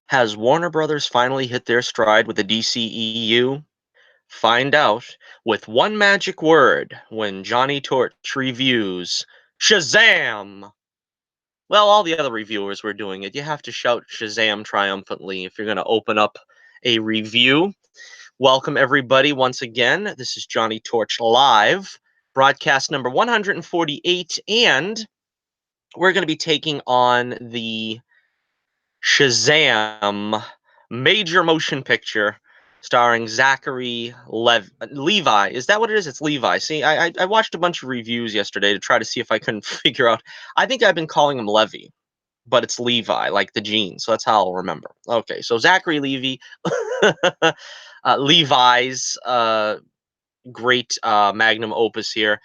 Has Warner Brothers finally hit their stride with the DCEU? Find out with one magic word when Johnnie Torch reviews Shazam! Well, all the other reviewers were doing it. You have to shout Shazam triumphantly if you're going to open up a review. Welcome, everybody, once again. This is Johnnie Torch Live, broadcast number 148, and we're going to be taking on the Shazam major motion picture starring Levi. Is that what it is? It's Levi. See, I watched a bunch of reviews yesterday to try to see if I couldn't figure out. I think I've been calling him Levy, but it's Levi, like the jeans. So that's how I'll remember. Okay, so Zachary Levy, Levi's great magnum opus here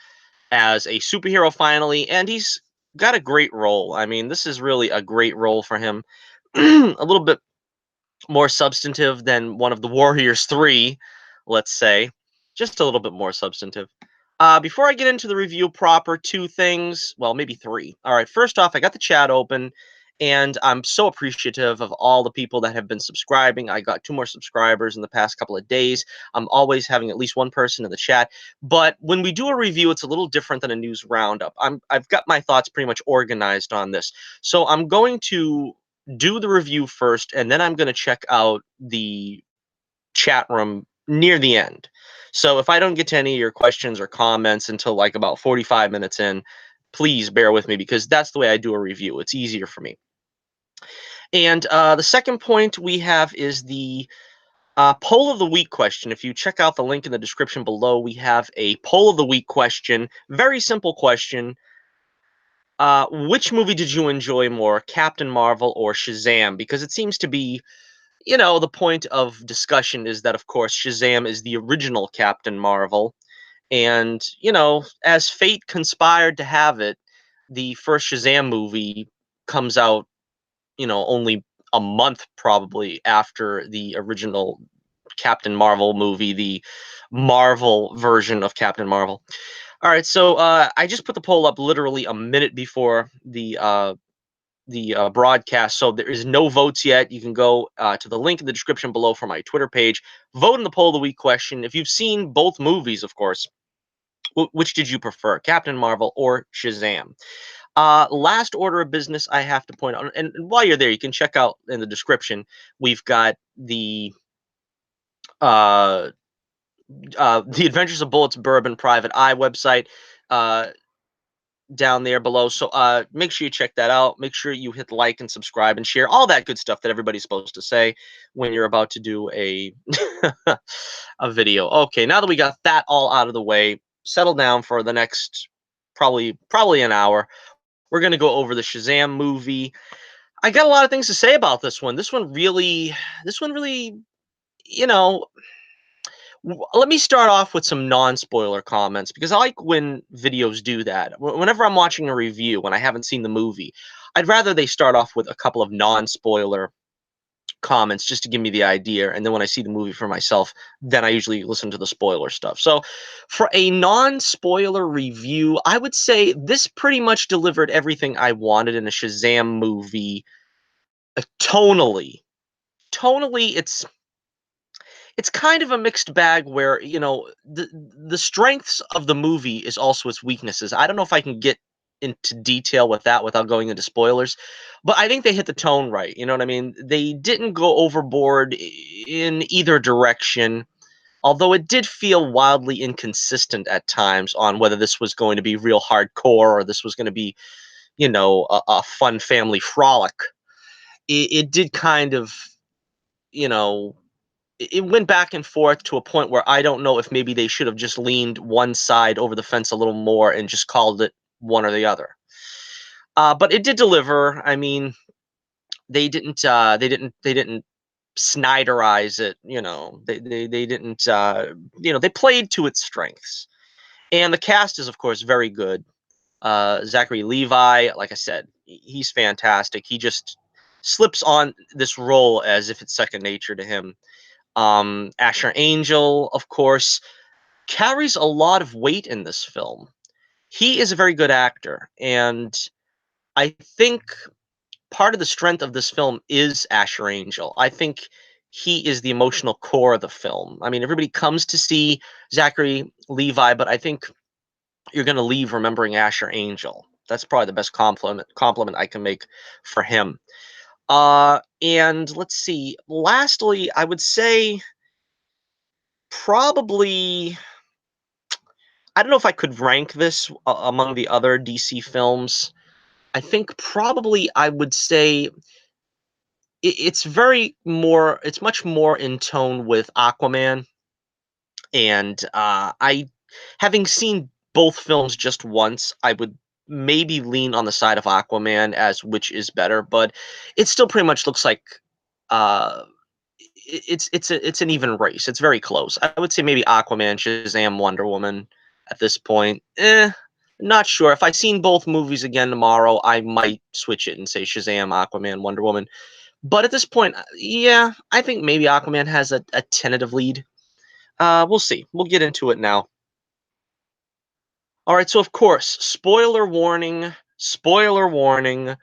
as a superhero finally, and he's got a great role. I mean, this is really a great role for him. A little bit more substantive than one of the Warriors 3, let's say. Just a little bit more substantive. Before I get into the review proper, two things, well, maybe three. All right, first off, I got the chat open, and I'm so appreciative of all the people that have been subscribing. I got 2 more subscribers in the past couple of days. I'm always having at least one person in the chat. But when we do a review, it's a little different than a news roundup. I've got my thoughts pretty much organized on this. So I'm going to do the review first, and then I'm going to check out the chat room near the end. So if I don't get to any of your questions or comments until like about 45 minutes in, please bear with me because that's the way I do a review. It's easier for me. And the second point we have is the poll of the week question. If you check out the link in the description below, we have a poll of the week question. Very simple question. Which movie did you enjoy more, Captain Marvel or Shazam? Because it seems to be, the point of discussion is that, of course, Shazam is the original Captain Marvel. And, as fate conspired to have it, the first Shazam movie comes out, only a month probably after the original Captain Marvel movie, the Marvel version of Captain Marvel. All right, so I just put the poll up literally a minute before the broadcast, so there is no votes yet. You can go to the link in the description below for my Twitter page. Vote in the poll of the week question. If you've seen both movies, of course, which did you prefer, Captain Marvel or Shazam? Last order of business I have to point out, and while you're there, you can check out in the description. We've got uh, the Adventures of Bullets Bourbon Private Eye website down there below. So make sure you check that out. Make sure you hit like and subscribe and share all that good stuff that everybody's supposed to say when you're about to do a a video. Okay, now that we got that all out of the way, settle down for the next probably an hour. We're gonna go over the Shazam movie. I got a lot of things to say about this one. This one really, you know, let me start off with some non-spoiler comments because I like when videos do that. Whenever I'm watching a review when I haven't seen the movie, I'd rather they start off with a couple of non-spoiler comments just to give me the idea, and then when I see the movie for myself, then I usually listen to the spoiler stuff. So for a non-spoiler review, I would say this pretty much delivered everything I wanted in a Shazam movie. Tonally, it's kind of a mixed bag where, the strengths of the movie is also its weaknesses. I don't know if I can get into detail with that without going into spoilers, but I think they hit the tone right. You know what I mean? They didn't go overboard in either direction, although it did feel wildly inconsistent at times on whether this was going to be real hardcore or this was going to be, a fun family frolic. It did kind of, you know, it went back and forth to a point where I don't know if maybe they should have just leaned one side over the fence a little more and just called it one or the other. But it did deliver. I mean, they didn't Snyderize it. They didn't. They played to its strengths, and the cast is of course very good. Zachary Levi, like I said, he's fantastic. He just slips on this role as if it's second nature to him. Asher Angel, of course, carries a lot of weight in this film. He is a very good actor, and I think part of the strength of this film is Asher Angel. I think he is the emotional core of the film. I mean, everybody comes to see Zachary Levi, but I think you're going to leave remembering Asher Angel. That's probably the best compliment I can make for him. And let's see. Lastly, I would say probably I don't know if I could rank this among the other DC films. I think probably I would say it's much more in tone with Aquaman, and I having seen both films just once, I would maybe lean on the side of Aquaman as which is better, but it still pretty much looks like uh it's an even race. It's very close. I would say maybe Aquaman, Shazam, Wonder Woman at this point. Not sure. If I seen both movies again tomorrow, I might switch it and say Shazam, Aquaman, Wonder Woman. But at this point, yeah, I think maybe Aquaman has a tentative lead. We'll see. We'll get into it now. All right, so of course, spoiler warning, spoiler warning,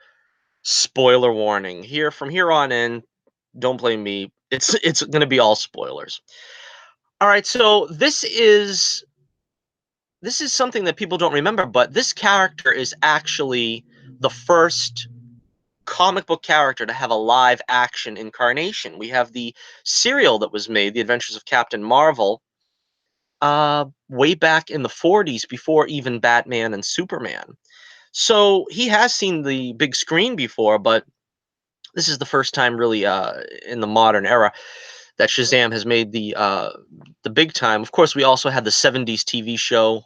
spoiler warning. Here from here on in, don't blame me. It's going to be all spoilers. All right, so this is something that people don't remember, but this character is actually the first comic book character to have a live action incarnation. We have the serial that was made, The Adventures of Captain Marvel, way back in the 40s before even Batman and Superman. So he has seen the big screen before, but this is the first time really in the modern era that Shazam has made the big time. Of course, we also had the 70s TV show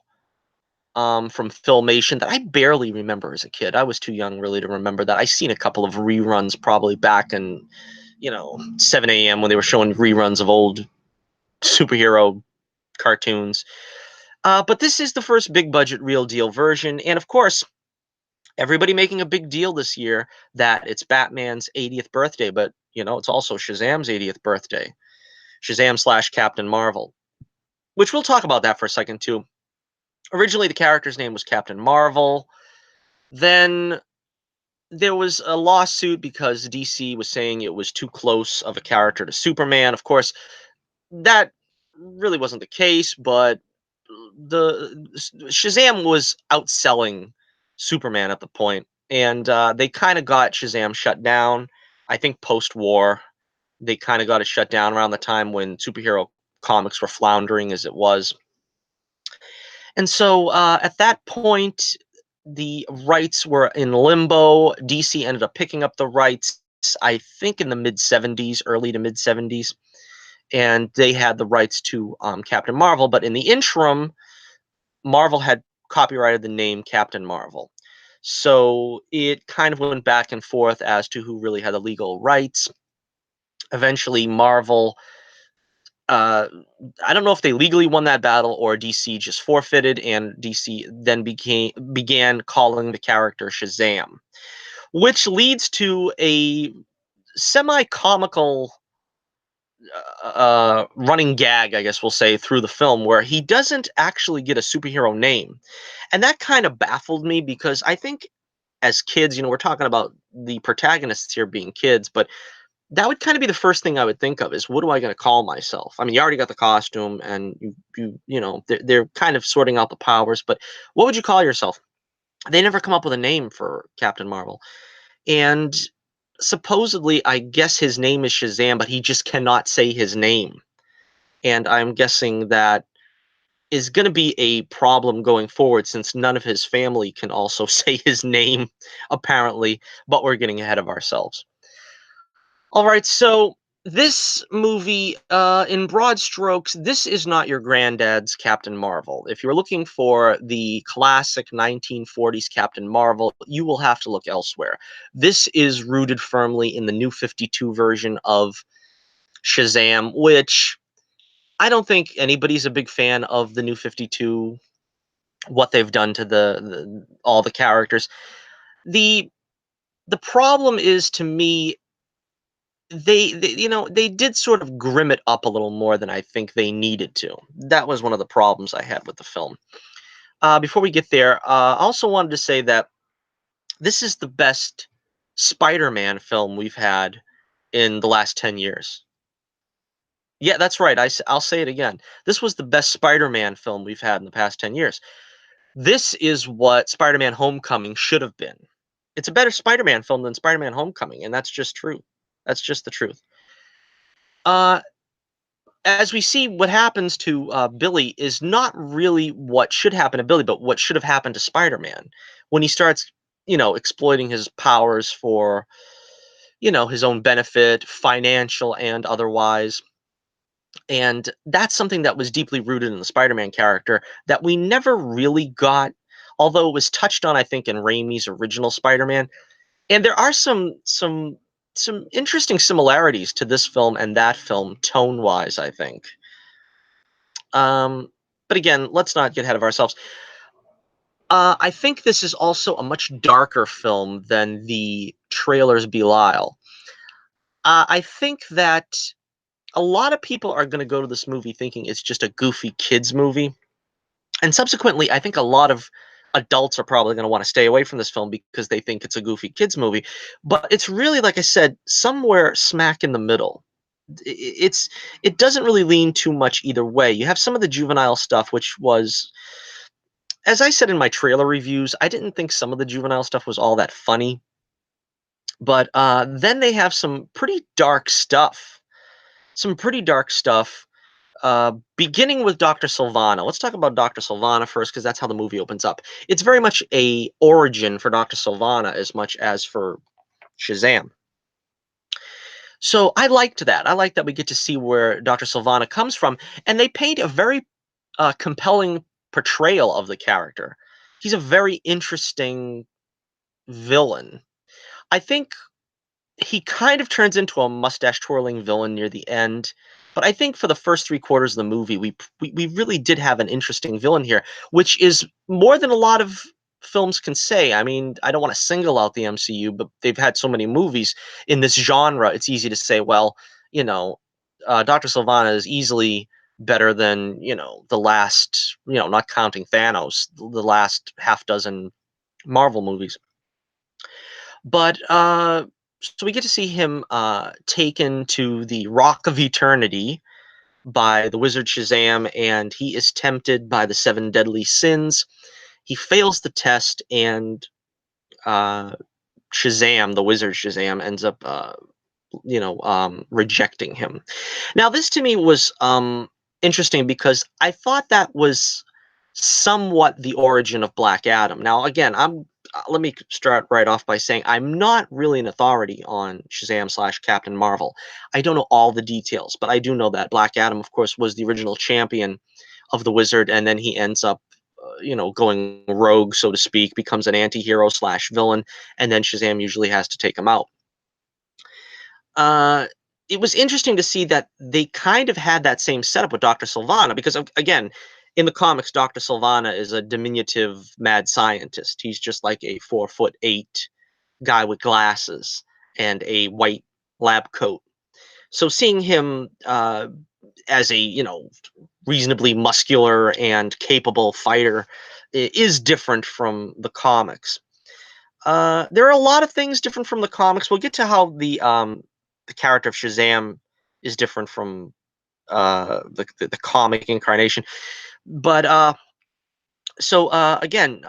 from Filmation that I barely remember as a kid. I was too young really to remember that. I seen a couple of reruns probably back in 7 a.m. when they were showing reruns of old superhero cartoons. But this is the first big budget real deal version, and of course, everybody making a big deal this year that it's Batman's 80th birthday, but it's also Shazam's 80th birthday. Shazam slash Captain Marvel, which we'll talk about that for a second too. Originally, the character's name was Captain Marvel. Then there was a lawsuit because DC was saying it was too close of a character to Superman. Of course, that really wasn't the case, but the Shazam was outselling Superman at the point, and they kind of got Shazam shut down. I think post-war, they kind of got it shut down around the time when superhero comics were floundering as it was. And so at that point, the rights were in limbo. DC ended up picking up the rights, I think, in the mid 70s, early to mid 70s. And they had the rights to Captain Marvel. But in the interim, Marvel had copyrighted the name Captain Marvel. So it kind of went back and forth as to who really had the legal rights. Eventually, Marvel uh, I don't know if they legally won that battle or DC just forfeited, and DC then began calling the character Shazam, which leads to a semi-comical running gag, I guess we'll say, through the film, where he doesn't actually get a superhero name, and that kind of baffled me because I think as kids, we're talking about the protagonists here being kids, but that would kind of be the first thing I would think of is what am I going to call myself? I mean, you already got the costume, and they're kind of sorting out the powers, but what would you call yourself? They never come up with a name for Captain Marvel, and supposedly, I guess his name is Shazam, but he just cannot say his name, and I'm guessing that is going to be a problem going forward since none of his family can also say his name, apparently, but we're getting ahead of ourselves. All right, so this movie, in broad strokes, this is not your granddad's Captain Marvel. If you're looking for the classic 1940s Captain Marvel, you will have to look elsewhere. This is rooted firmly in the New 52 version of Shazam, which I don't think anybody's a big fan of the New 52, what they've done to all the characters. The the problem is to me they did sort of grim it up a little more than I think they needed to. That was one of the problems I had with the film. Before we get there, I also wanted to say that this is the best Spider-Man film we've had in the last 10 years. Yeah, that's right. I'll say it again. This was the best Spider-Man film we've had in the past 10 years. This is what Spider-Man Homecoming should have been. It's a better Spider-Man film than Spider-Man Homecoming, and that's just true. That's just the truth. Uh, as we see, what happens to Billy is not really what should happen to Billy, but what should have happened to Spider-Man when he starts, exploiting his powers for, his own benefit, financial and otherwise. And that's something that was deeply rooted in the Spider-Man character that we never really got, although it was touched on, I think, in Raimi's original Spider-Man. And there are some interesting similarities to this film and that film tone-wise, I think. But again, let's not get ahead of ourselves. I think this is also a much darker film than the trailers belie. I think that a lot of people are going to go to this movie thinking it's just a goofy kids movie. And subsequently, I think a lot of adults are probably going to want to stay away from this film because they think it's a goofy kids movie. But it's really, like I said, somewhere smack in the middle. It doesn't really lean too much either way. You have some of the juvenile stuff, which was, as I said in my trailer reviews, I didn't think some of the juvenile stuff was all that funny. But then they have some pretty dark stuff. Some pretty dark stuff. Beginning with Dr. Sylvana. Let's talk about Dr. Sylvana first, because that's how the movie opens up. It's very much a origin for Dr. Sylvana as much as for Shazam. So I liked that. I like that we get to see where Dr. Sylvana comes from, and they paint a very compelling portrayal of the character. He's a very interesting villain. I think he kind of turns into a mustache twirling villain near the end. But I think for the first 3/4 of the movie, we really did have an interesting villain here, which is more than a lot of films can say. I mean, I don't want to single out the MCU, but they've had so many movies in this genre. It's easy to say, well, Dr. Sylvana is easily better than the last, not counting Thanos, the last half dozen Marvel movies. But so we get to see him taken to the Rock of Eternity by the wizard Shazam, and he is tempted by the 7 deadly sins. He fails the test, and Shazam, the wizard Shazam, ends up rejecting him. Now, this to me was interesting because I thought that was somewhat the origin of Black Adam. Now, again, let me start right off by saying I'm not really an authority on Shazam / Captain Marvel. I don't know all the details, but I do know that Black Adam, of course, was the original champion of the Wizard, and then he ends up, going rogue, so to speak, becomes an anti-hero / villain, and then Shazam usually has to take him out. It was interesting to see that they kind of had that same setup with Dr. Sylvana, because again, in the comics, Dr. Sylvana is a diminutive mad scientist. He's just like a 4'8" guy with glasses and a white lab coat. So seeing him as a reasonably muscular and capable fighter is different from the comics. There are a lot of things different from the comics. We'll get to how the character of Shazam is different from the comic incarnation. But again,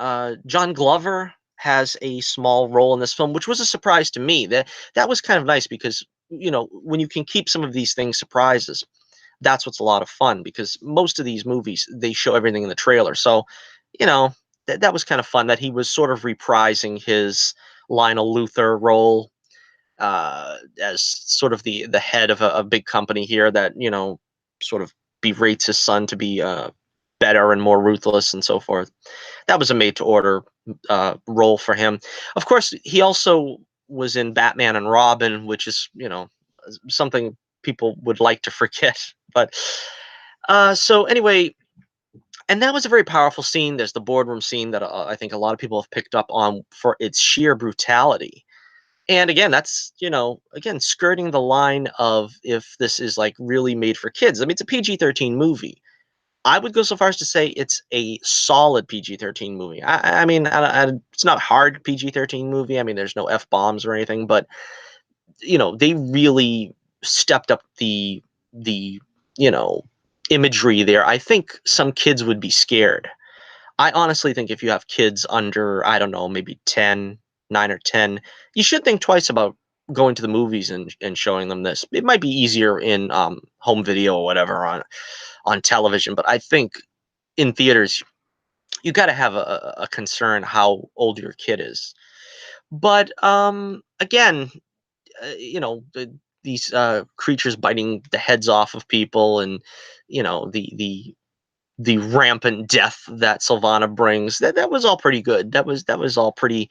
John Glover has a small role in this film, which was a surprise to me. That was kind of nice because when you can keep some of these things surprises, that's what's a lot of fun, because most of these movies, they show everything in the trailer. So that was kind of fun that he was sort of reprising his Lionel Luthor role as sort of the head of a big company here that sort of berates his son to be better and more ruthless and so forth. That was a made to order role for him. Of course, he also was in Batman and Robin, which is something people would like to forget. But so anyway, and that was a very powerful scene. There's the boardroom scene that I think a lot of people have picked up on for its sheer brutality. And again, that's, again, skirting the line of if this is like really made for kids. I mean, it's a PG-13 movie. I would go so far as to say it's a solid PG-13 movie. I mean, it's not hard PG-13 movie. I mean, there's no f bombs or anything, but they really stepped up the you know imagery there. I think some kids would be scared. I honestly think if you have kids under, I don't know, maybe 10, 9 or 10, you should think twice about going to the movies and showing them this. It might be easier in home video or whatever on television, but I think in theaters you got to have a concern how old your kid is. But again, these creatures biting the heads off of people, and the rampant death that Sylvana brings, that was all pretty good. That was all pretty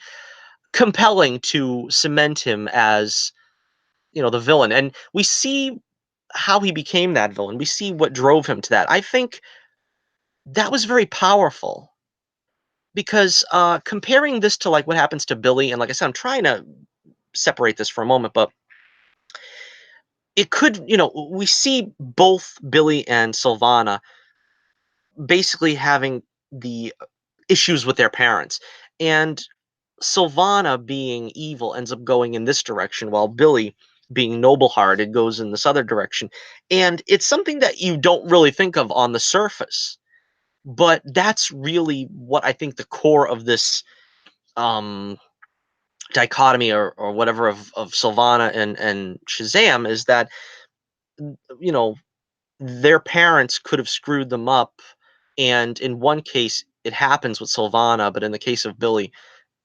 compelling to cement him as the villain, and we see how he became that villain. We see what drove him to that. I think that was very powerful because comparing this to like what happens to Billy, and like I said, I'm trying to separate this for a moment, but it could, we see both Billy and Sylvana basically having the issues with their parents. And Sylvana, being evil, ends up going in this direction, while Billy, being noble hearted, goes in this other direction. And it's something that you don't really think of on the surface. But that's really what I think the core of this um, dichotomy, or whatever, of Sylvana and Shazam, is that, you know, their parents could have screwed them up. And in one case, it happens with Sylvana, but in the case of Billy,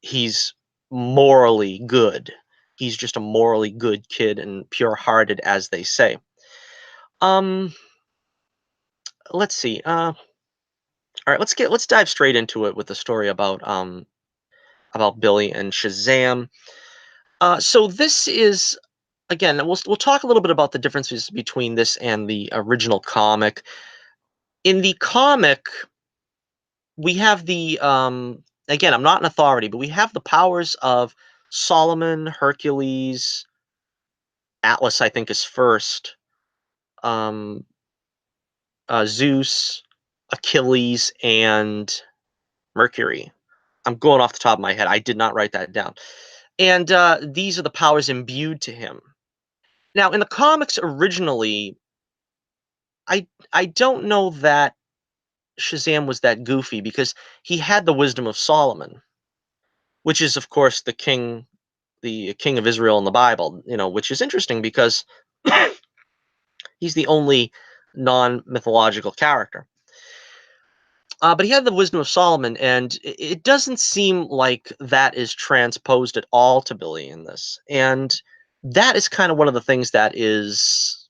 he's morally good. He's just a morally good kid and pure-hearted, as they say. Um, let's see. All right, let's dive straight into it with the story about Billy and Shazam. So this is, again, we'll talk a little bit about the differences between this and the original comic. In the comic, we have the again, I'm not an authority, but we have the powers of Solomon, Hercules, Atlas, I think, is first, um, Zeus, Achilles, and Mercury. I'm going off the top of my head. I did not write that down. And these are the powers imbued to him. Now, in the comics originally, I don't know that Shazam was that goofy, because he had the wisdom of Solomon, which is, of course, the king of Israel in the Bible. Which is interesting because he's the only non-mythological character. But he had the wisdom of Solomon, and it doesn't seem like that is transposed at all to Billy in this. And that is kind of one of the things that is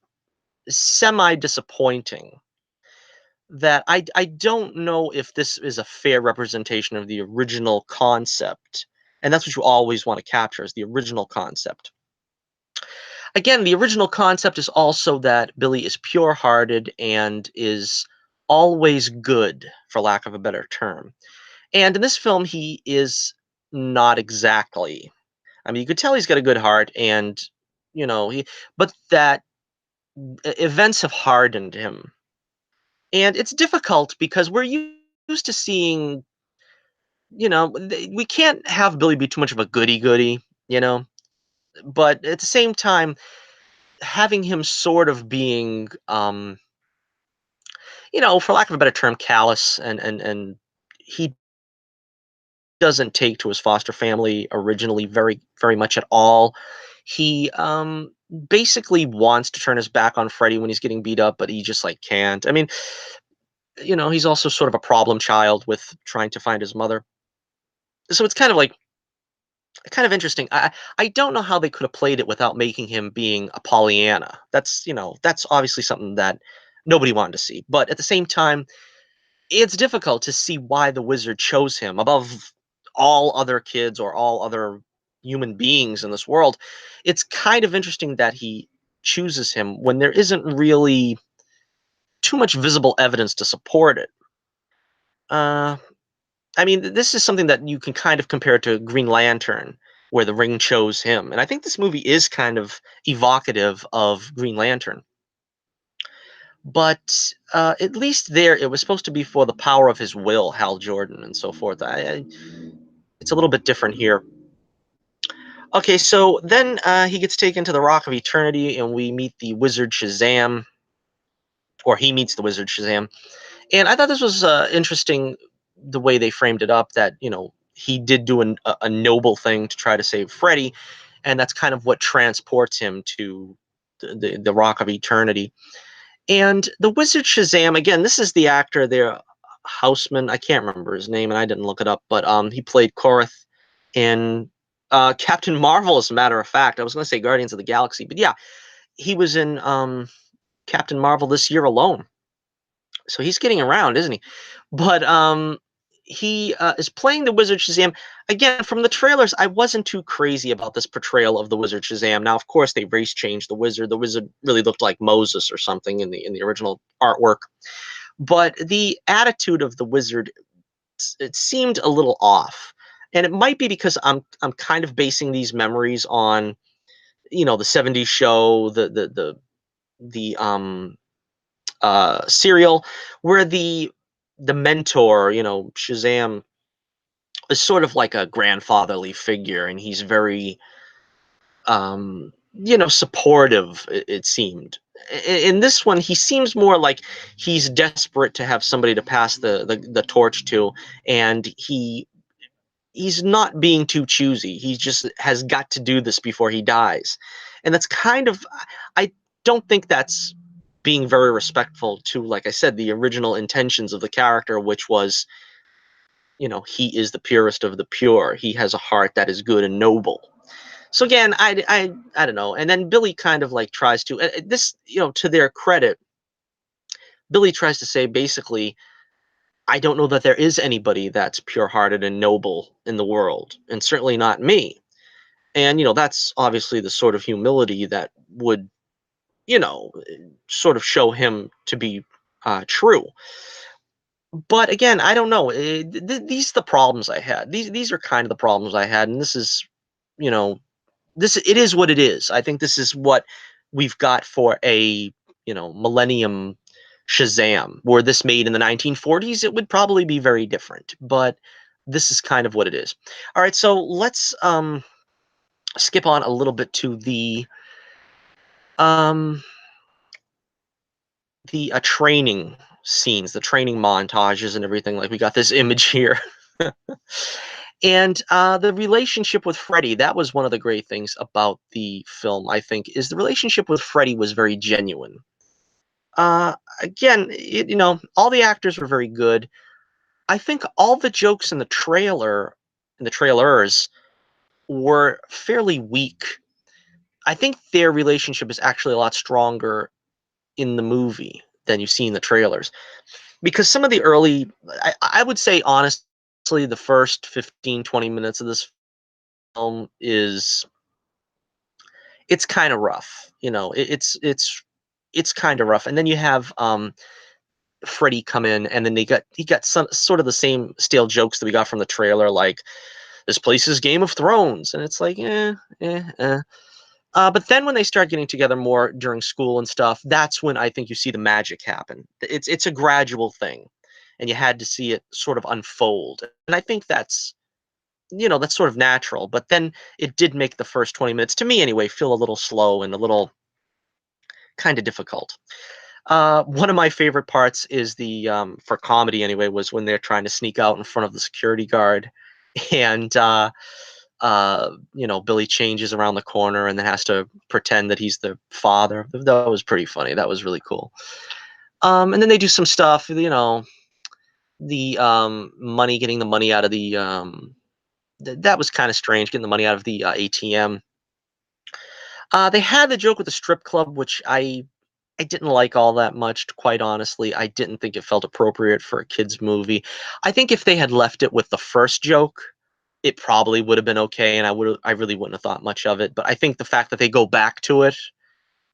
semi-disappointing. That I don't know if this is a fair representation of the original concept. And that's what you always want to capture, is the original concept. Again, the original concept is also that Billy is pure-hearted and is always good, for lack of a better term. And in this film, he is not exactly. I mean, you could tell he's got a good heart, and but that events have hardened him, and it's difficult because we're used to seeing. We can't have Billy be too much of a goody goody, but at the same time, having him sort of being, for lack of a better term, callous, and he doesn't take to his foster family originally very, very much at all. He basically wants to turn his back on Freddy when he's getting beat up, but he just like can't. I mean, he's also sort of a problem child with trying to find his mother. So it's kind of interesting. I don't know how they could have played it without making him being a Pollyanna. That's obviously something that nobody wanted to see. But at the same time, it's difficult to see why the wizard chose him above all other kids or all other human beings in this world. It's kind of interesting that he chooses him when there isn't really too much visible evidence to support it. Uh, I mean, this is something that you can kind of compare to Green Lantern, where the ring chose him. And I think this movie is kind of evocative of Green Lantern. but at least there it was supposed to be for the power of his will, Hal Jordan, and so forth. It's a little bit different here. Okay, so then he gets taken to the Rock of Eternity, and we meet the Wizard Shazam, or he meets the Wizard Shazam. And I thought this was interesting the way they framed it up, that, he did do a noble thing to try to save Freddy, and that's kind of what transports him to the Rock of Eternity. And the Wizard Shazam, again, this is the actor there, Houseman. I can't remember his name, and I didn't look it up, but he played Korath in Captain Marvel, as a matter of fact. I was going to say Guardians of the Galaxy, but yeah, he was in Captain Marvel this year alone. So he's getting around, isn't he? But he is playing the Wizard Shazam. Again, from the trailers, I wasn't too crazy about this portrayal of the Wizard Shazam. Now, of course, they race changed the Wizard. The Wizard really looked like Moses or something in the original artwork. But the attitude of the Wizard, it seemed a little off. And it might be because I'm kind of basing these memories on, the '70s show, the serial, where the mentor, Shazam, is sort of like a grandfatherly figure, and he's very supportive, it seemed. In this one, he seems more like he's desperate to have somebody to pass the torch to, and he's not being too choosy. He just has got to do this before he dies. And that's kind of, I don't think that's being very respectful to, like I said, the original intentions of the character, which was, he is the purest of the pure. He has a heart that is good and noble. So again, I don't know. And then Billy kind of like tries to, this, to their credit, Billy tries to say basically, I don't know that there is anybody that's pure-hearted and noble in the world, and certainly not me. And, that's obviously the sort of humility that would, you know, sort of show him to be true. But again, I don't know. These are the problems I had. These are kind of the problems I had, and this is, you know, it is what it is. I think this is what we've got for a, millennium Shazam. Were this made in the 1940s, it would probably be very different. But this is kind of what it is. All right, so let's skip on a little bit to um, the training scenes, the training montages, and everything. Like, we got this image here. And the relationship with Freddy, that was one of the great things about the film, I think, is the relationship with Freddy was very genuine. Again, all the actors were very good. I think all the jokes in the trailers, were fairly weak. I think their relationship is actually a lot stronger in the movie than you see in the trailers. Because some of the early, I would say honestly, the first 15, 20 minutes of this film it's kind of rough. It's kind of rough. And then you have Freddy come in, and then he got some sort of the same stale jokes that we got from the trailer, like, this place is Game of Thrones, and it's like, eh. But then when they start getting together more during school and stuff, that's when I think you see the magic happen. It's a gradual thing, and you had to see it sort of unfold. And I think that's sort of natural. But then it did make the first 20 minutes, to me anyway, feel a little slow and a little kind of difficult. One of my favorite parts is for comedy anyway, was when they're trying to sneak out in front of the security guard, and Billy changes around the corner and then has to pretend that he's the father. That was pretty funny. That was really cool. And then they do some stuff, the money, getting the money out of the that was kind of strange, getting the money out of the ATM. They had the joke with the strip club, which I didn't like all that much, quite honestly. I didn't think it felt appropriate for a kids movie. I think if they had left it with the first joke, it probably would have been okay, and I really wouldn't have thought much of it. But I think the fact that they go back to it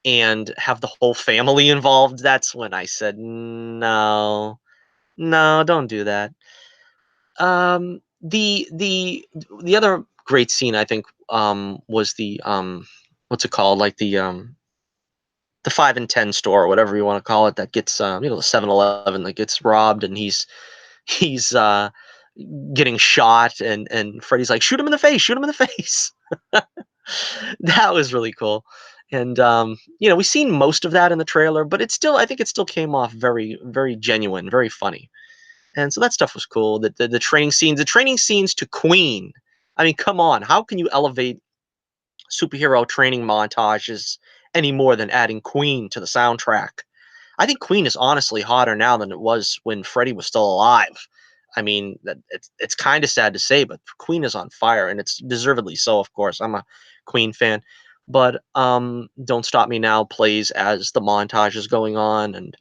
and have the whole family involved, that's when I said, no, no, don't do that. The other great scene, I think, was the what's it called, like the the 5 and 10 store or whatever you want to call it that gets you know, the 7-Eleven that gets robbed, and he's getting shot, and Freddy's like, shoot him in the face, shoot him in the face. That was really cool. And you know, we've seen most of that in the trailer, but it's still, I think it still came off very, very genuine, very funny. And so that stuff was cool. The training scenes to Queen. I mean, come on, how can you elevate superhero training montages any more than adding Queen to the soundtrack? I think Queen is honestly hotter now than it was when Freddie was still alive. I mean, that it's kind of sad to say, but Queen is on fire, and it's deservedly so. Of course, I'm a Queen fan, but "Don't Stop Me Now" plays as the montage is going on, and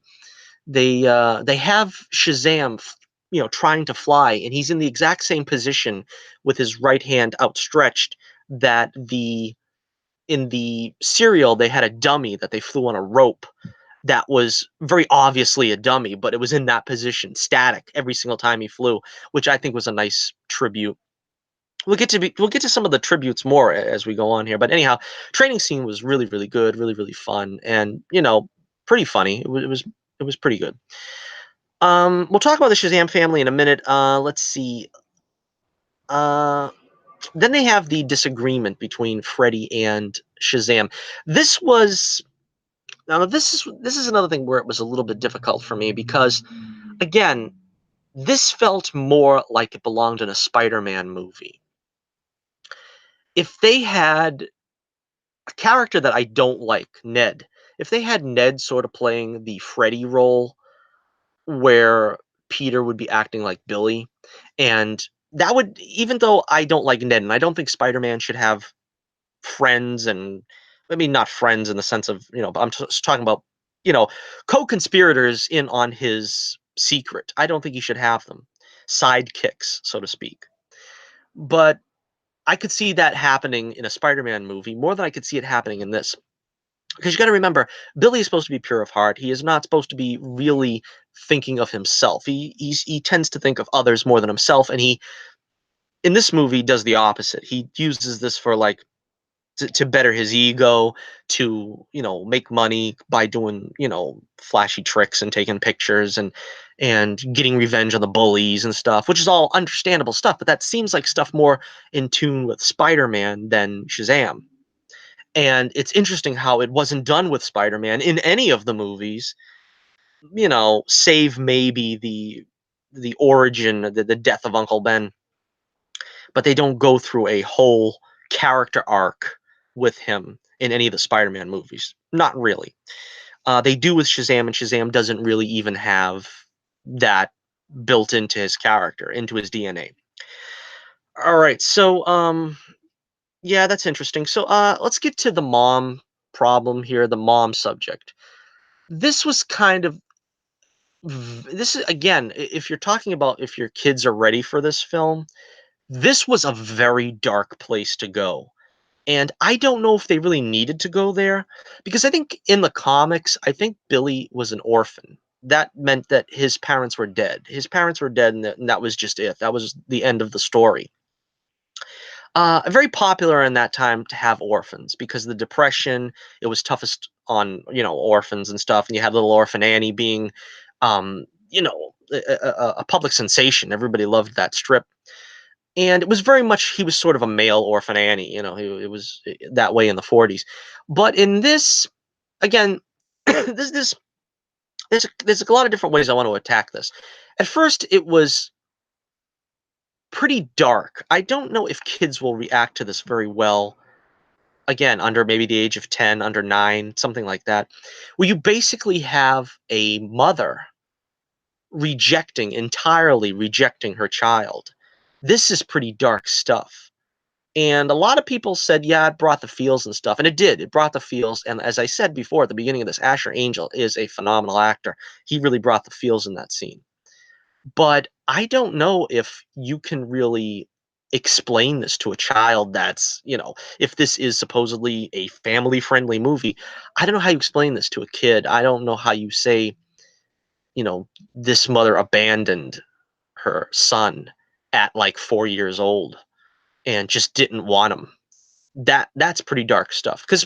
they have Shazam, you know, trying to fly, and he's in the exact same position with his right hand outstretched that the in the serial they had a dummy that they flew on a rope that was very obviously a dummy, but it was in that position, static every single time he flew, which I think was a nice tribute. We'll get to some of the tributes more as we go on here, but anyhow, training scene was really, really good, really, really fun, and you know, pretty funny. It was pretty good. We'll talk about the Shazam family in a minute. Let's see. Uh, then they have the disagreement between Freddy and Shazam. This was Now this is another thing where it was a little bit difficult for me because again, this felt more like it belonged in a Spider-Man movie. If they had a character that I don't like, Ned, if they had Ned sort of playing the Freddy role where Peter would be acting like Billy, and that would, even though I don't like Ned and I don't think Spider-Man should have friends, and I mean not friends in the sense of, you know, but I'm just talking about, you know, co-conspirators in on his secret. I don't think he should have them. Sidekicks, so to speak. But I could see that happening in a Spider-Man movie more than I could see it happening in this. Because you got to remember, Billy is supposed to be pure of heart. He is not supposed to be really thinking of himself. He tends to think of others more than himself, and he in this movie does the opposite. He uses this for like to better his ego, to, you know, make money by doing, you know, flashy tricks and taking pictures and getting revenge on the bullies and stuff, which is all understandable stuff, but that seems like stuff more in tune with Spider-Man than Shazam. And it's interesting how it wasn't done with Spider-Man in any of the movies, you know, save maybe the origin, the death of Uncle Ben, but they don't go through a whole character arc with him in any of the Spider-Man movies. Not really. They do with Shazam, and Shazam doesn't really even have that built into his character, into his DNA. All right, so yeah, that's interesting. So let's get to the mom problem here, the mom subject. This was kind of this is again, if you're talking about if your kids are ready for this film, this was a very dark place to go. And I don't know if they really needed to go there because I think in the comics, I think Billy was an orphan. That meant that his parents were dead. His parents were dead, and that was just it. That was the end of the story. Very popular in that time to have orphans because of the depression. It was toughest on, you know, orphans and stuff, and you had little orphan Annie being, you know, a public sensation. Everybody loved that strip, and it was very much he was sort of a male orphan Annie. You know, it was that way in the 40s, but in this, again, this there's a lot of different ways I want to attack this. At first, it was pretty dark. I don't know if kids will react to this very well. Again, under maybe the age of 10, under 9, something like that, where you basically have a mother entirely rejecting her child. This is pretty dark stuff. And a lot of people said, yeah, it brought the feels and stuff. And it did. It brought the feels. And as I said before at the beginning of this, Asher Angel is a phenomenal actor. He really brought the feels in that scene. But I don't know if you can really explain this to a child that's, you know, if this is supposedly a family friendly movie, I don't know how you explain this to a kid. I don't know how you say, you know, this mother abandoned her son at like 4 years old and just didn't want him. That's pretty dark stuff because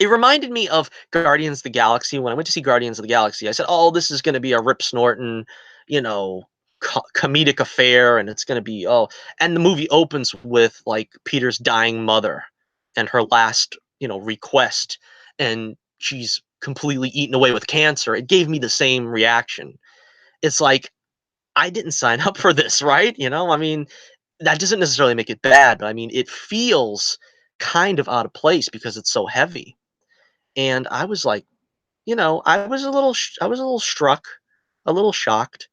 It reminded me of Guardians of the Galaxy. When I went to see Guardians of the Galaxy, I said, "Oh, this is going to be a Rip Snorton, you know, comedic affair, and it's going to be oh." And the movie opens with like Peter's dying mother, and her last, request, and she's completely eaten away with cancer. It gave me the same reaction. It's like I didn't sign up for this, right? I mean, that doesn't necessarily make it bad, but I mean, it feels kind of out of place because it's so heavy. And I was like, I was a little struck, a little shocked.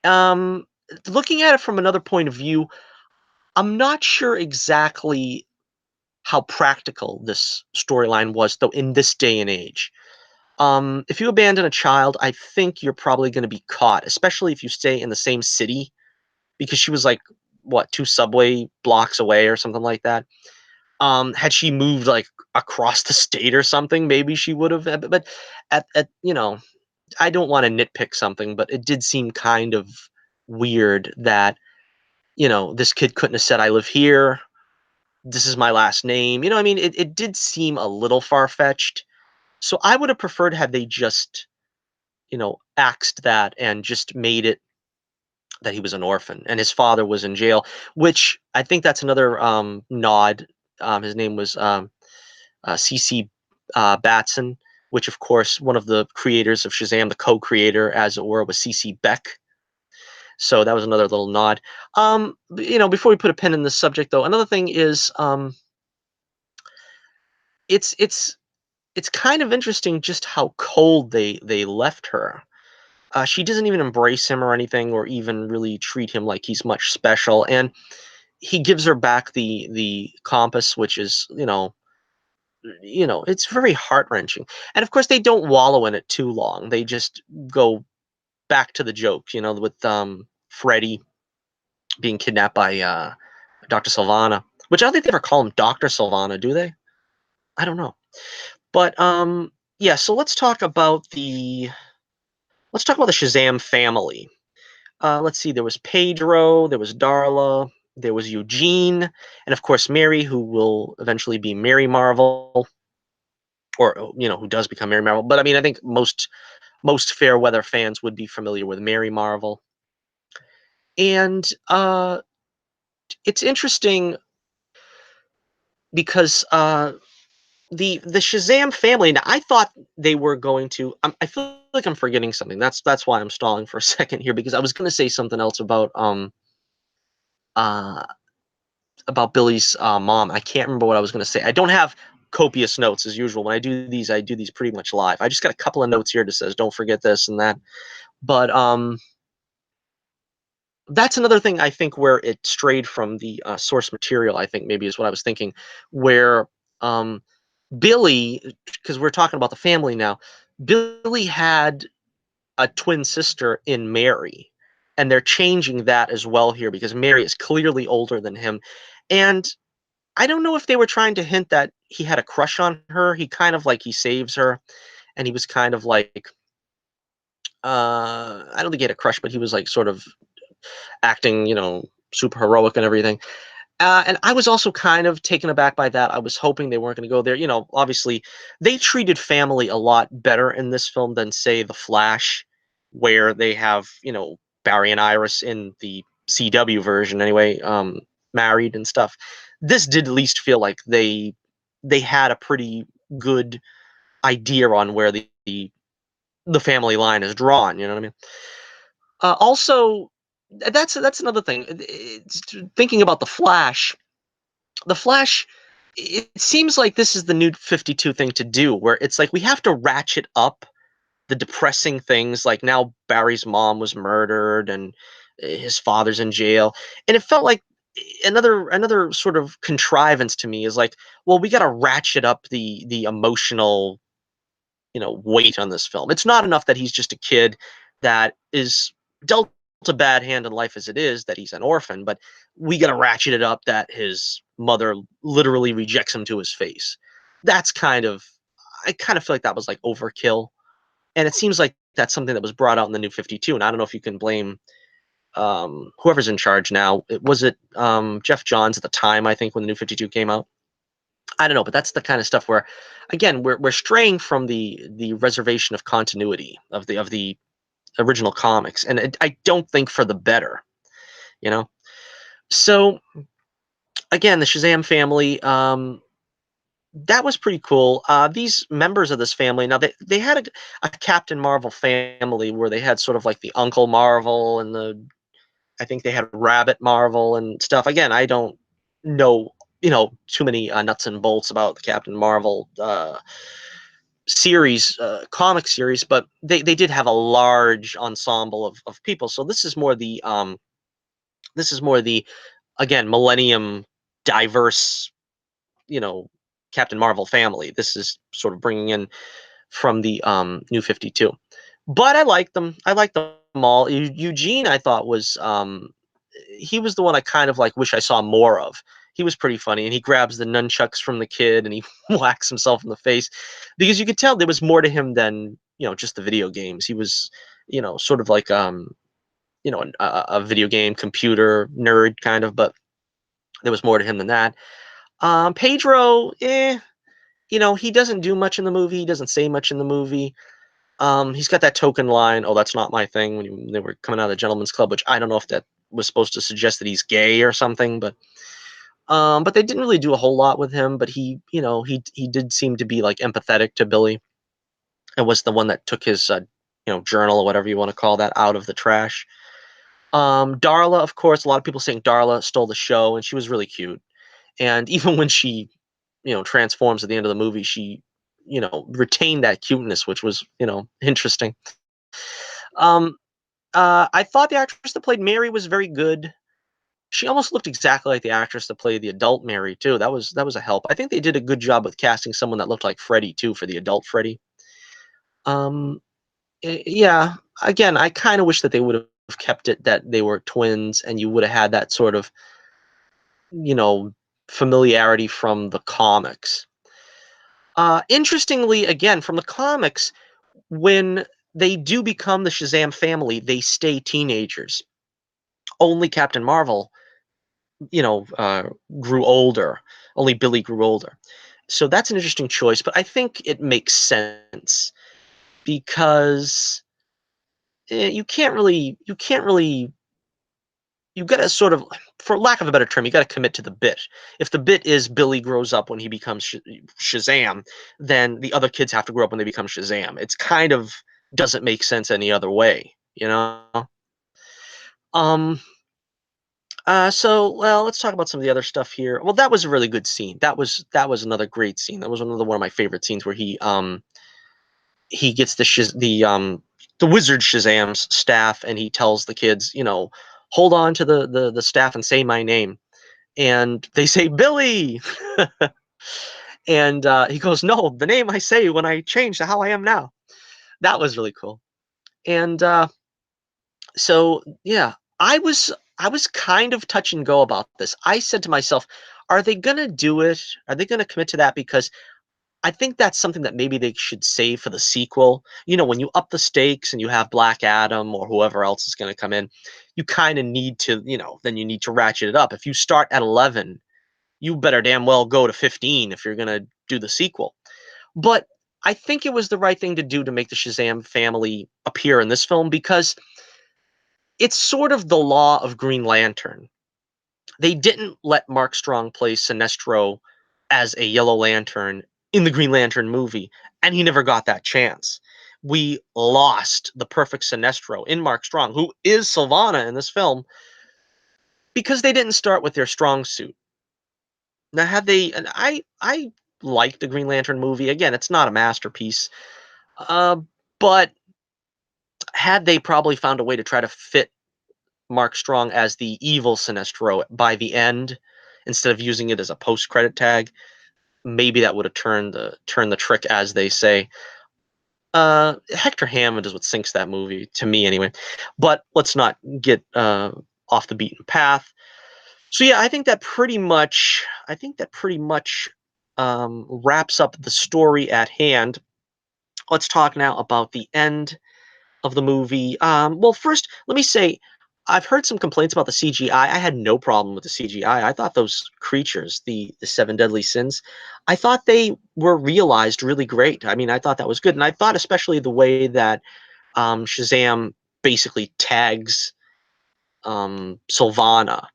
Um, Looking at it from another point of view, I'm not sure exactly how practical this storyline was, though, in this day and age. If you abandon a child, I think you're probably going to be caught, especially if you stay in the same city, because she was like, what, 2 subway blocks away or something like that. Had she moved like across the state or something, maybe she would have. But at I don't want to nitpick something, but it did seem kind of weird that, this kid couldn't have said, I live here. This is my last name. I mean, it did seem a little far fetched. So I would have preferred had they just, axed that and just made it that he was an orphan and his father was in jail, which I think that's another nod. His name was CC Batson, which, of course, one of the creators of Shazam, the co-creator, as it were, was CC Beck. So that was another little nod. Before we put a pin in this subject, though, another thing is it's it's it's kind of interesting just how cold they left her. She doesn't even embrace him or anything, or even really treat him like he's much special. And he gives her back the compass, which is it's very heart wrenching. And of course, they don't wallow in it too long. They just go back to the jokes, with Freddy being kidnapped by Dr. Sylvana, which I don't think they ever call him Dr. Sylvana, do they? I don't know. But yeah, so let's talk about the Shazam family. Let's see, there was Pedro, there was Darla, there was Eugene, and of course Mary, who will eventually be Mary Marvel, or who does become Mary Marvel. But I mean, I think most fair weather fans would be familiar with Mary Marvel. And it's interesting because the Shazam family. Now, I thought they were going to. I feel like I'm forgetting something. That's why I'm stalling for a second here, because I was going to say something else uh about Billy's mom. I can't remember what I was going to say. I don't have copious notes as usual. When I do these pretty much live. I just got a couple of notes here that says don't forget this and that. But that's another thing I think where it strayed from the source material. I think maybe is what I was thinking, where um, Billy, because we're talking about the family now, Billy had a twin sister in Mary, and they're changing that as well here because Mary is clearly older than him. And I don't know if they were trying to hint that he had a crush on her. He kind of like he saves her, and he was kind of like I don't think he had a crush, but he was like sort of acting, super heroic and everything. And I was also kind of taken aback by that. I was hoping they weren't going to go there. Obviously, they treated family a lot better in this film than, say, The Flash, where they have, Barry and Iris in the CW version, anyway, married and stuff. This did at least feel like they had a pretty good idea on where the family line is drawn. You know what I mean? Also, that's another thing. Thinking about the Flash, it seems like this is the new 52 thing to do, where it's like we have to ratchet up the depressing things. Like now Barry's mom was murdered and his father's in jail. And it felt like another sort of contrivance to me is like, well, we got to ratchet up the emotional, weight on this film. It's not enough that he's just a kid that is dealt a bad hand in life as it is, that he's an orphan, but we got to ratchet it up that his mother literally rejects him to his face. That's I kind of feel like that was like overkill. And it seems like that's something that was brought out in the new 52. And I don't know if you can blame whoever's in charge now. Was it Jeff Johns at the time, I think, when the new 52 came out? I don't know, but that's the kind of stuff where, again, we're straying from the reservation of continuity of the original comics, and I don't think for the better, you know. So again, the Shazam family, that was pretty cool. These members of this family, now they had a Captain Marvel family where they had sort of like the Uncle Marvel and I think they had Rabbit Marvel and stuff. Again, I don't know, too many nuts and bolts about the Captain Marvel series, comic series, but they did have a large ensemble of people. So this is more the, again, Millennium diverse, you know, Captain Marvel family. This is sort of bringing in from the New 52. But I liked them. I liked them all. Eugene, I thought he was the one I kind of like wish I saw more of. He was pretty funny, and he grabs the nunchucks from the kid and he whacks himself in the face, because you could tell there was more to him than just the video games. He was sort of like a video game computer nerd kind of, but there was more to him than that. Pedro, he doesn't do much in the movie. He doesn't say much in the movie. He's got that token line, "Oh, that's not my thing," when they were coming out of the Gentleman's Club, which I don't know if that was supposed to suggest that he's gay or something, but they didn't really do a whole lot with him. But he did seem to be like empathetic to Billy, and was the one that took his journal or whatever you want to call that out of the trash. Darla, of course, a lot of people saying Darla stole the show, and she was really cute. And even when she transforms at the end of the movie, she retained that cuteness, which was interesting. Um, I thought the actress that played Mary was very good. She almost looked exactly like the actress that played the adult Mary too. That was a help. I think they did a good job with casting someone that looked like Freddy too for the adult Freddy. Um, yeah. Again, I kind of wish that they would have kept it that they were twins, and you would have had that sort of you know familiarity from the comics. Interestingly, again, from the comics, when they do become the Shazam family, they stay teenagers. Only Captain Marvel, you know, uh, grew older. Only Billy grew older. So that's an interesting choice, but I think it makes sense because you got to sort of, for lack of a better term, you got to commit to the bit. If the bit is Billy grows up when he becomes Shazam, then the other kids have to grow up when they become Shazam. It's kind of doesn't make sense any other way, you know? Um, so well, let's talk about some of the other stuff here. Well, that was a really good scene. That was another great scene. That was another one of my favorite scenes where he gets the wizard Shazam's staff, and he tells the kids, hold on to the staff and say my name, and they say Billy, and he goes, no, the name I say when I change to how I am now. That was really cool, and so yeah, I was kind of touch and go about this. I said to myself, are they gonna do it? Are they gonna commit to that? Because I think that's something that maybe they should save for the sequel. When you up the stakes and you have Black Adam or whoever else is going to come in, you kind of need to, then you need to ratchet it up. If you start at 11, you better damn well go to 15 if you're going to do the sequel. But I think it was the right thing to do to make the Shazam family appear in this film, because it's sort of the law of Green Lantern. They didn't let Mark Strong play Sinestro as a Yellow Lantern in the Green Lantern movie, and he never got that chance. We lost the perfect Sinestro in Mark Strong, who is Sylvana in this film, because they didn't start with their strong suit. Now, had they, and I liked the Green Lantern movie. Again, it's not a masterpiece, uh, but had they probably found a way to try to fit Mark Strong as the evil Sinestro by the end, instead of using it as a post-credit tag, maybe that would have turned the trick, as they say. Hector Hammond is what sinks that movie to me, anyway. But let's not get off the beaten path. So yeah, I think that pretty much wraps up the story at hand. Let's talk now about the end of the movie. Well, first, let me say, I've heard some complaints about the CGI. I had no problem with the CGI. I thought those creatures, the seven deadly sins, I thought they were realized really great. I mean, I thought that was good, and I thought especially the way that Shazam basically tags Sylvana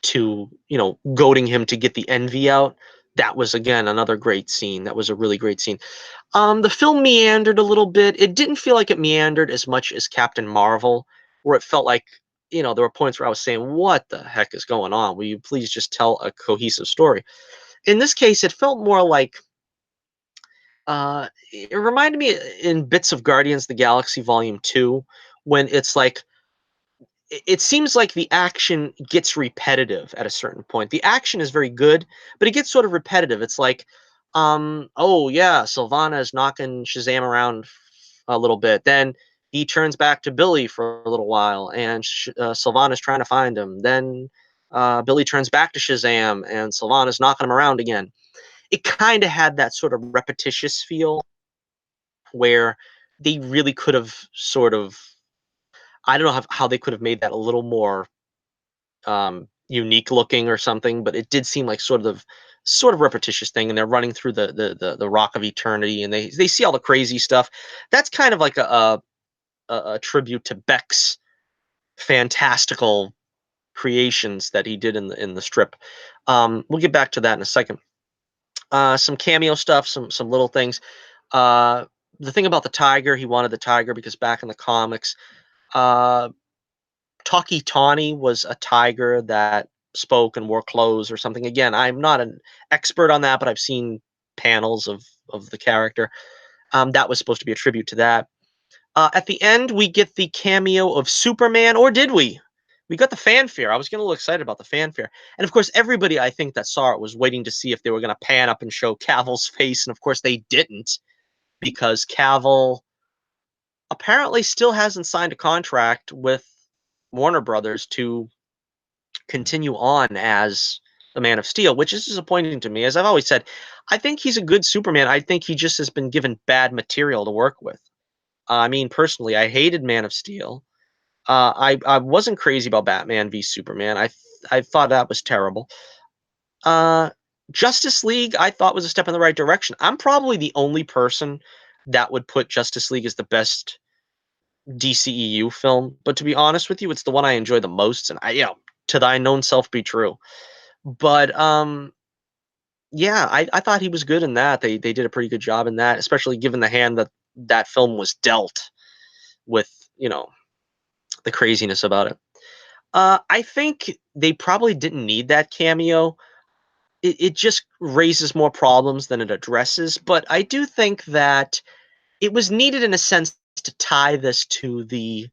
to, goading him to get the envy out. That was again another great scene. That was a really great scene. The film meandered a little bit. It didn't feel like it meandered as much as Captain Marvel, where it felt like, there were points where I was saying, what the heck is going on? Will you please just tell a cohesive story? In this case, it felt more like, it reminded me in bits of Guardians of the Galaxy Volume 2, when it's like, it seems like the action gets repetitive at a certain point. The action is very good, but it gets sort of repetitive. It's like, oh yeah, Sylvana is knocking Shazam around a little bit. Then he turns back to Billy for a little while, and Sylvana's trying to find him. Then Billy turns back to Shazam, and Sylvana's knocking him around again. It kind of had that sort of repetitious feel where they really could have sort of, I don't know how they could have made that a little more unique looking or something, but it did seem like sort of repetitious thing. And they're running through the Rock of Eternity, and they see all the crazy stuff. That's kind of like a tribute to Beck's fantastical creations that he did in the strip. We'll get back to that in a second. Some cameo stuff, some little things. The thing about the tiger, he wanted the tiger because back in the comics, uh, Talkie Tawny was a tiger that spoke and wore clothes or something. Again, I'm not an expert on that, but I've seen panels of the character. That was supposed to be a tribute to that. At the end, we get the cameo of Superman, or did we? We got the fanfare. I was getting a little excited about the fanfare. And of course, everybody I think that saw it was waiting to see if they were going to pan up and show Cavill's face. And of course, they didn't, because Cavill apparently still hasn't signed a contract with Warner Brothers to continue on as the Man of Steel, which is disappointing to me. As I've always said, I think he's a good Superman. I think he just has been given bad material to work with. I mean, personally, I hated Man of Steel. I wasn't crazy about Batman v Superman. I thought that was terrible. Uh, Justice League, I thought was a step in the right direction. I'm probably the only person that would put Justice League as the best DCEU film, but to be honest with you, it's the one I enjoy the most, and to thine own self be true. But yeah, I thought he was good in that. They did a pretty good job in that, especially given the hand that that film was dealt with, the craziness about it. I think they probably didn't need that cameo. It just raises more problems than it addresses, but I do think that it was needed in a sense to tie this to the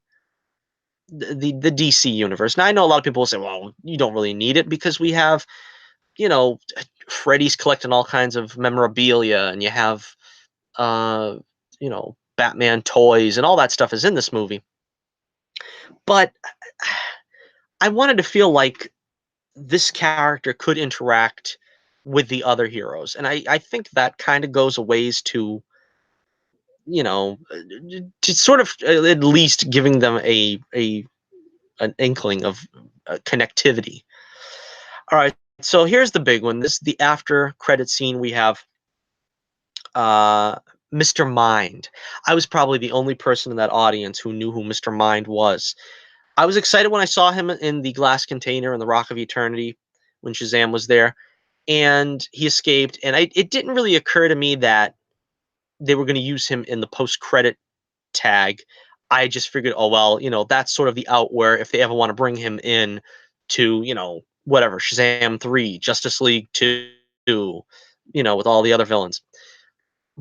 DC universe. Now I know a lot of people will say, "Well, you don't really need it because we have, you know, Freddy's collecting all kinds of memorabilia, and you have, Batman toys, and all that stuff is in this movie." But I wanted to feel like this character could interact with the other heroes, and I think that kind of goes a ways to, to sort of at least giving them a an inkling of connectivity. All right, so here's the big one. This is the after credit scene. We have uh, Mr. Mind. I was probably the only person in that audience who knew who Mr. Mind was. I was excited when I saw him in the glass container in the Rock of Eternity when Shazam was there, and he escaped. And it didn't really occur to me that they were going to use him in the post-credit tag. I just figured, oh well, that's sort of the out where if they ever want to bring him in to, whatever, Shazam 3, Justice League 2, with all the other villains.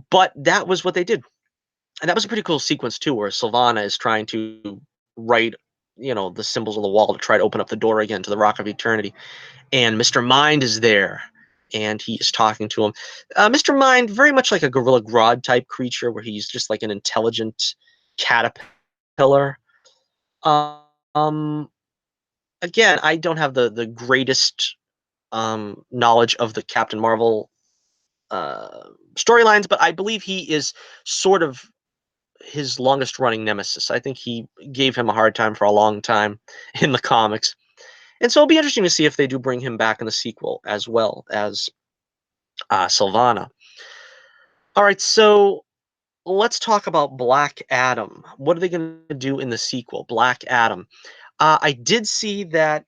But that was what they did. And that was a pretty cool sequence too, where Sylvana is trying to write, the symbols on the wall to try to open up the door again to the Rock of Eternity. And Mr. Mind is there, and he is talking to him. Mr. Mind, very much like a Gorilla Grodd type creature, where he's just like an intelligent caterpillar. Um, Again, I don't have the greatest knowledge of the Captain Marvel storylines, but I believe he is sort of his longest running nemesis. I think he gave him a hard time for a long time in the comics. And so it'll be interesting to see if they do bring him back in the sequel as well as Sylvana. All right, so let's talk about Black Adam. What are they going to do in the sequel, Black Adam? I did see that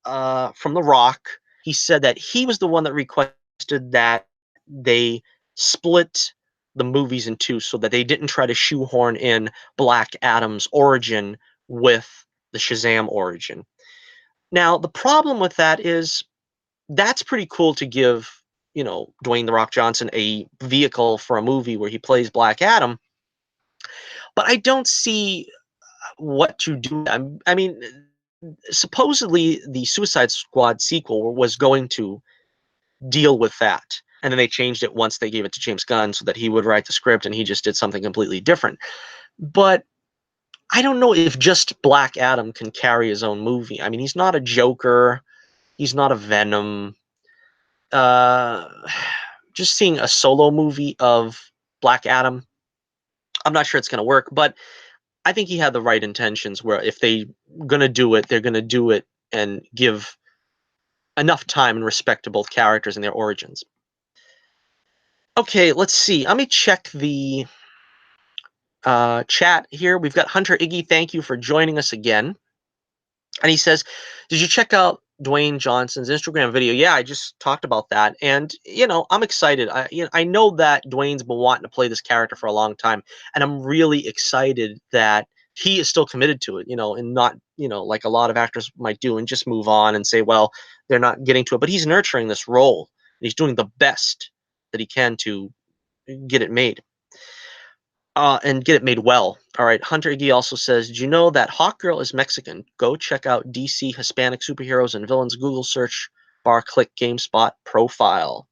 from The Rock, he said that he was the one that requested that they split the movies in two so that they didn't try to shoehorn in Black Adam's origin with the Shazam origin. Now, the problem with that is that's pretty cool to give, Dwayne The Rock Johnson a vehicle for a movie where he plays Black Adam, but I don't see what to do. I mean, supposedly the Suicide Squad sequel was going to deal with that. And then they changed it once they gave it to James Gunn so that he would write the script and he just did something completely different. But I don't know if just Black Adam can carry his own movie. I mean, he's not a Joker. He's not a Venom. Uh, just seeing a solo movie of Black Adam, I'm not sure it's going to work, but I think he had the right intentions where if they're going to do it, they're going to do it and give enough time and respect to both characters and their origins. Okay, let's see. Let me check the chat here. We've got Hunter Iggy. Thank you for joining us again. And he says, did you check out Dwayne Johnson's Instagram video? Yeah, I just talked about that. And, I'm excited. I know that Dwayne's been wanting to play this character for a long time. And I'm really excited that he is still committed to it, and not, like a lot of actors might do and just move on and say, well, they're not getting to it. But he's nurturing this role. And he's doing the best that he can to get it made. And get it made well. All right. Hunter Iggy also says, did you know that Hawkgirl is Mexican? Go check out DC Hispanic Superheroes and Villains Google search bar, click GameSpot profile.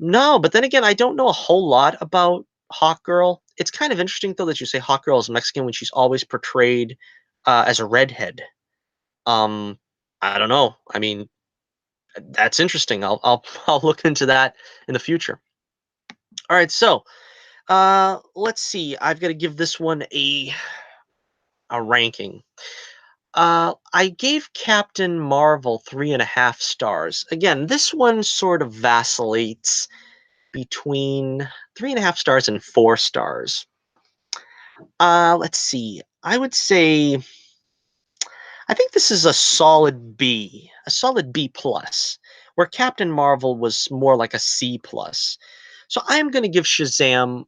No, but then again, I don't know a whole lot about Hawkgirl. It's kind of interesting, though, that you say Hawkgirl is Mexican when she's always portrayed as a redhead. I don't know. I mean, that's interesting. I'll look into that in the future. All right, so let's see. I've got to give this one a ranking. I gave Captain Marvel 3.5 stars. Again, this one sort of vacillates between 3.5 stars and 4 stars. Let's see. I would say I think this is a solid B plus, where Captain Marvel was more like a C plus. So I'm going to give Shazam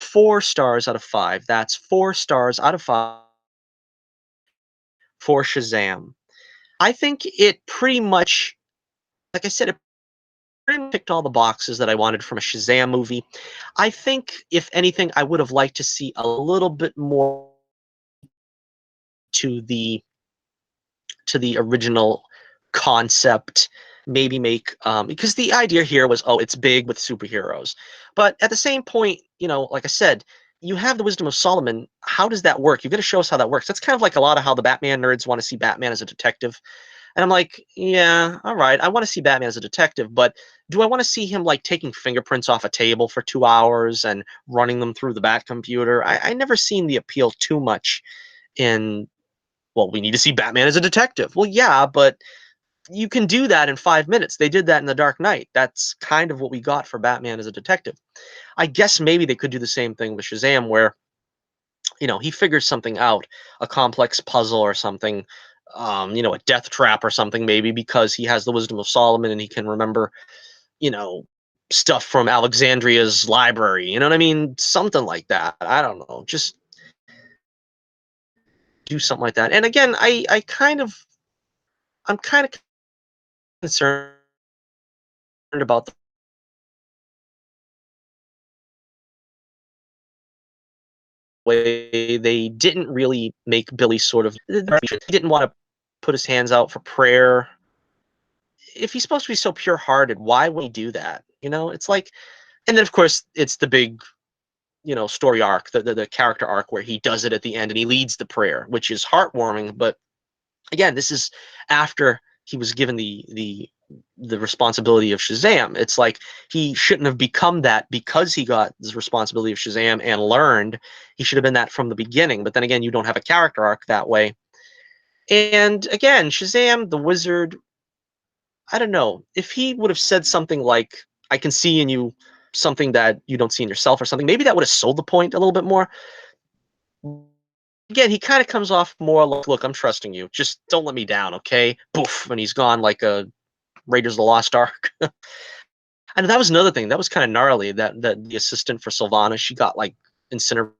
4 stars out of 5. That's 4 stars out of 5 for Shazam. I think it pretty much, like I said, it pretty much ticked all the boxes that I wanted from a Shazam movie. I think, if anything, I would have liked to see a little bit more to the original concept. Maybe make because the idea here was, oh, it's big with superheroes, but at the same point, like I said, you have the wisdom of Solomon. How does that work? You've got to show us how that works. That's kind of like a lot of how the Batman nerds want to see Batman as a detective. And I'm like, yeah, all right, I want to see Batman as a detective, but do I want to see him like taking fingerprints off a table for 2 hours and running them through the Bat computer? I never seen the appeal too much in, well, we need to see Batman as a detective. Well, yeah, but you can do that in 5 minutes. They did that in The Dark Knight. That's kind of what we got for Batman as a detective. I guess maybe they could do the same thing with Shazam, where he figures something out, a complex puzzle or something, a death trap or something, maybe because he has the wisdom of Solomon and he can remember, stuff from Alexandria's library. You know what I mean? Something like that. I don't know. Just do something like that. And again, I'm kind of concerned about the way they didn't really make Billy sort of. He didn't want to put his hands out for prayer. If he's supposed to be so pure-hearted, why would he do that? It's like, and then of course it's the big, story arc, the character arc where he does it at the end and he leads the prayer, which is heartwarming. But again, this is after he was given the the responsibility of Shazam. It's like he shouldn't have become that because he got this responsibility of Shazam and learned. He should have been that from the beginning. But then again, you don't have a character arc that way. And again, Shazam, the wizard, I don't know. If he would have said something like, I can see in you something that you don't see in yourself or something, maybe that would have sold the point a little bit more. Again, he kind of comes off more like, look, I'm trusting you. Just don't let me down, okay? Boof, and he's gone like a Raiders of the Lost Ark. And that was another thing. That was kind of gnarly. That the assistant for Sylvana, she got like incinerated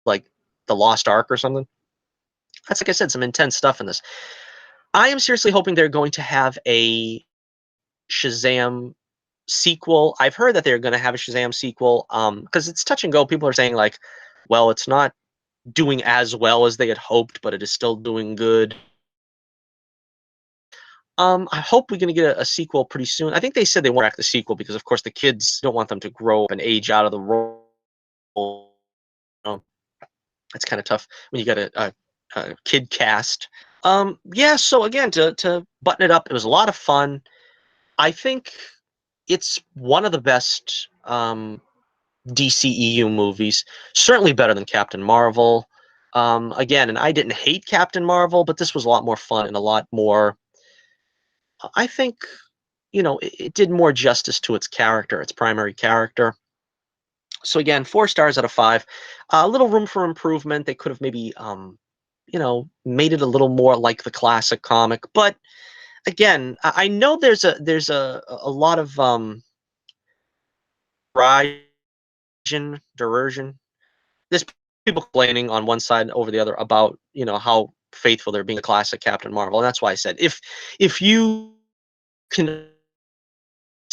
like the Lost Ark or something. That's, like I said, some intense stuff in this. I am seriously hoping they're going to have a Shazam sequel. I've heard that they're going to have a Shazam sequel because it's touch and go. People are saying like, well, it's not doing as well as they had hoped, but it is still doing good. I hope we're going to get a sequel pretty soon. I think they said they won't back the sequel because, of course, the kids don't want them to grow up and age out of the role. It's kind of tough when you got a kid cast. Yeah, so again, to button it up, it was a lot of fun. I think it's one of the best DCEU movies. Certainly better than Captain Marvel. Again, and I didn't hate Captain Marvel, but this was a lot more fun and a lot more. I think, it did more justice to its character, its primary character. So again, 4 stars out of 5. A little room for improvement. They could have maybe, made it a little more like the classic comic. But again, I know there's a lot of derision. There's people complaining on one side over the other about how faithful they're being the classic Captain Marvel, and that's why I said if you can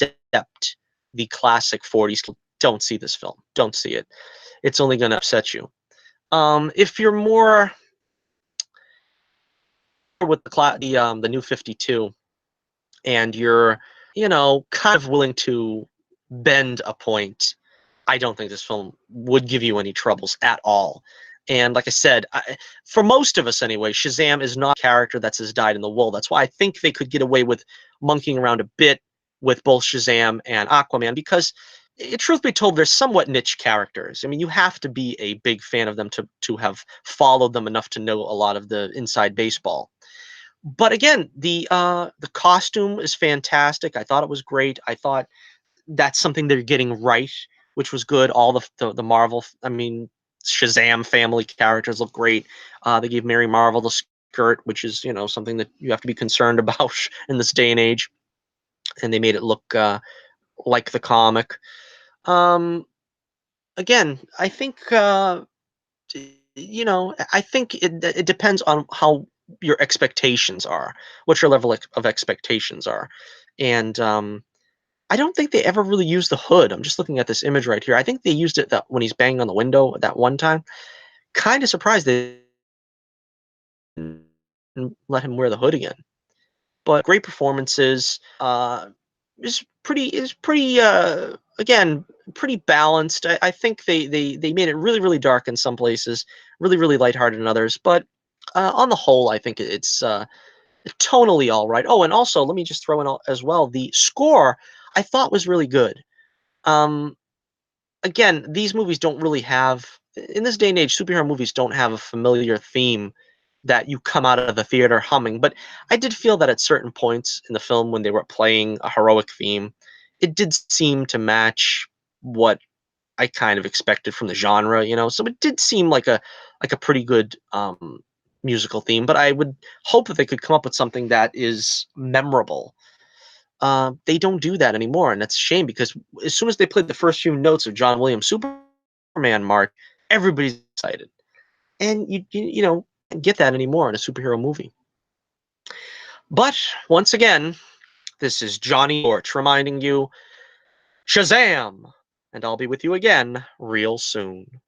accept the classic 40s, don't see this film. Don't see it. It's only going to upset you. If you're more with the new 52, and you're kind of willing to bend a point, I don't think this film would give you any troubles at all. And like I said, for most of us anyway, Shazam is not a character that's as dyed in the wool. That's why I think they could get away with monkeying around a bit with both Shazam and Aquaman, because truth be told, they're somewhat niche characters. I mean, you have to be a big fan of them to have followed them enough to know a lot of the inside baseball. But again, the costume is fantastic. I thought it was great. I thought that's something they're getting right, which was good. All the Marvel, I mean, Shazam family characters look great. They gave Mary Marvel the skirt, which is something that you have to be concerned about in this day and age, and they made it look like the comic. Again, I think I think it depends on how your expectations are, what your level of expectations are, and I don't think they ever really used the hood. I'm just looking at this image right here. I think they used it when he's banging on the window that one time. Kind of surprised they didn't let him wear the hood again. But great performances. Is pretty again pretty balanced. I think they made it really really dark in some places, really really lighthearted in others. But on the whole, I think it's tonally all right. Oh, and also let me just throw in as well, the score I thought was really good. Um, Again, these movies don't really have, in this day and age, superhero movies don't have a familiar theme that you come out of the theater humming. But I did feel that at certain points in the film when they were playing a heroic theme, it did seem to match what I kind of expected from the genre. So it did seem like a pretty good musical theme. But I would hope that they could come up with something that is memorable. They don't do that anymore, and that's a shame because as soon as they played the first few notes of John Williams' Superman march, everybody's excited, and you don't get that anymore in a superhero movie. But once again, this is Johnnie Torch reminding you, Shazam, and I'll be with you again real soon.